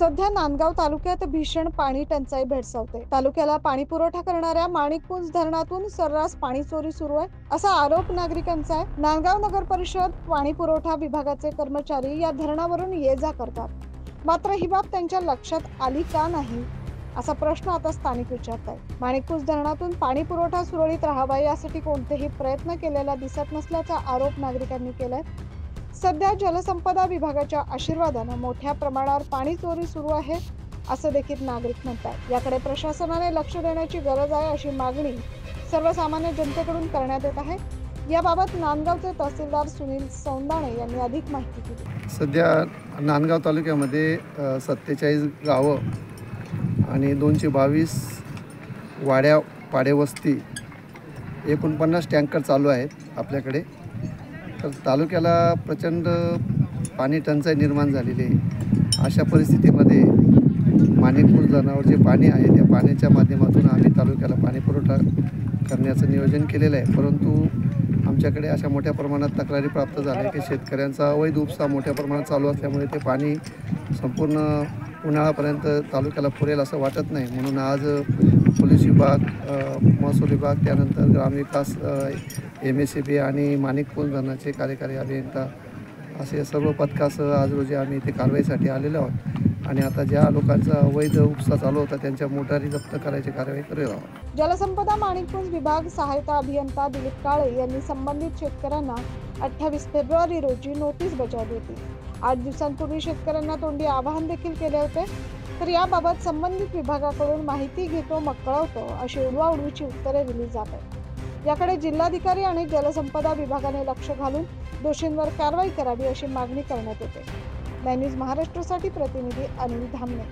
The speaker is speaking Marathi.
सध्या नांदगाव तालुक्यात भीषण पाणी टंचाई भेडसावते। तालुक्याला पाणी पुरवठा करणाऱ्या माणिकपुंज धरणातून सर्रास पाणी चोरी सुरू आहे, असा आरोप नागरिकांचा आहे। नांदगाव नगर परिषद पाणी पुरवठा विभागाचे कर्मचारी या धरणावरून ये जा करतात, मात्र ही बाब त्यांच्या लक्षात आली का नाही, असा प्रश्न आता स्थानिक विचारतायत। माणिकपुंज धरणातून पाणी पुरवठा सुरळीत राहावा यासाठी कोणतेही प्रयत्न केलेला दिसत नसल्याचा आरोप नागरिकांनी केलाय। सध्या जलसंपदा विभागाच्या आशीर्वादाने मोठ्या प्रमाणावर पाणी चोरी सुरू आहे, असं देखील नागरिक म्हणतात। याकडे प्रशासनाने लक्ष देण्याची गरज आहे, अशी मागणी सर्वसामान्य जनतेकडून करण्यात येत आहे। याबाबत नांदगावचे तहसीलदार सुनील सौंदाणे यांनी अधिक माहिती दिली। सध्या नांदगाव तालुक्यामध्ये 47 गावं आणि 222 वाड्या पाडेवस्ती 49 टँकर चालू आहेत आपल्याकडे। तर तालुक्याला प्रचंड पाणी टंचाई निर्माण झालेली आहे। अशा परिस्थितीमध्ये माणिकपुंज धरणावर जे पाणी आहे त्या पाण्याच्या माध्यमातून आम्ही तालुक्याला पाणी पुरवठा करण्याचं नियोजन केलेलं आहे, परंतु आमच्याकडे अशा मोठ्या प्रमाणात तक्रारी प्राप्त झाल्या की शेतकऱ्यांचा अवैध उपसा मोठ्या प्रमाणात चालू असल्यामुळे ते पाणी संपूर्ण उन्हाळ्यापर्यंत तालुक्याला पुरेल असं वाटत नाही। म्हणून आज पोलीस विभाग, महसूल विभाग, त्यानंतर ग्रामविकास, MSEB आणि माणिकपुंज धरणाचे कार्यकारी अभियंता असे सर्व पथकासह आज रोजी आम्ही इथे कारवाईसाठी आलेलो आहोत आणि आता ज्या लोकांचा अवैध उपसा चालू होता त्यांच्या मोटारी जप्त करायची कारवाई करीत आहोत। जलसंपदा माणिकपुंज विभाग सहायता अभियंता दिलीप काळे यांनी संबंधित शेतकऱ्यांना 28 फेब्रुवारी रोजी नोटीस बजावली होती। 8 दिवसांपूर्वी शेतकऱ्यांना तोंडी आवाहन देखील केले होते। तर याबाबत संबंधित विभागाकडून माहिती घेतो, मग कळवतो अशी उडवाउडवीची उत्तरे दिली जात आहेत। याकडे जिल्हाधिकारी आणि जलसंपदा विभागाने लक्ष घालून दोषींवर कारवाई करावी अशी मागणी करण्यात येते। न्यूज महाराष्ट्रासाठी प्रतिनिधी अनिल धामणे।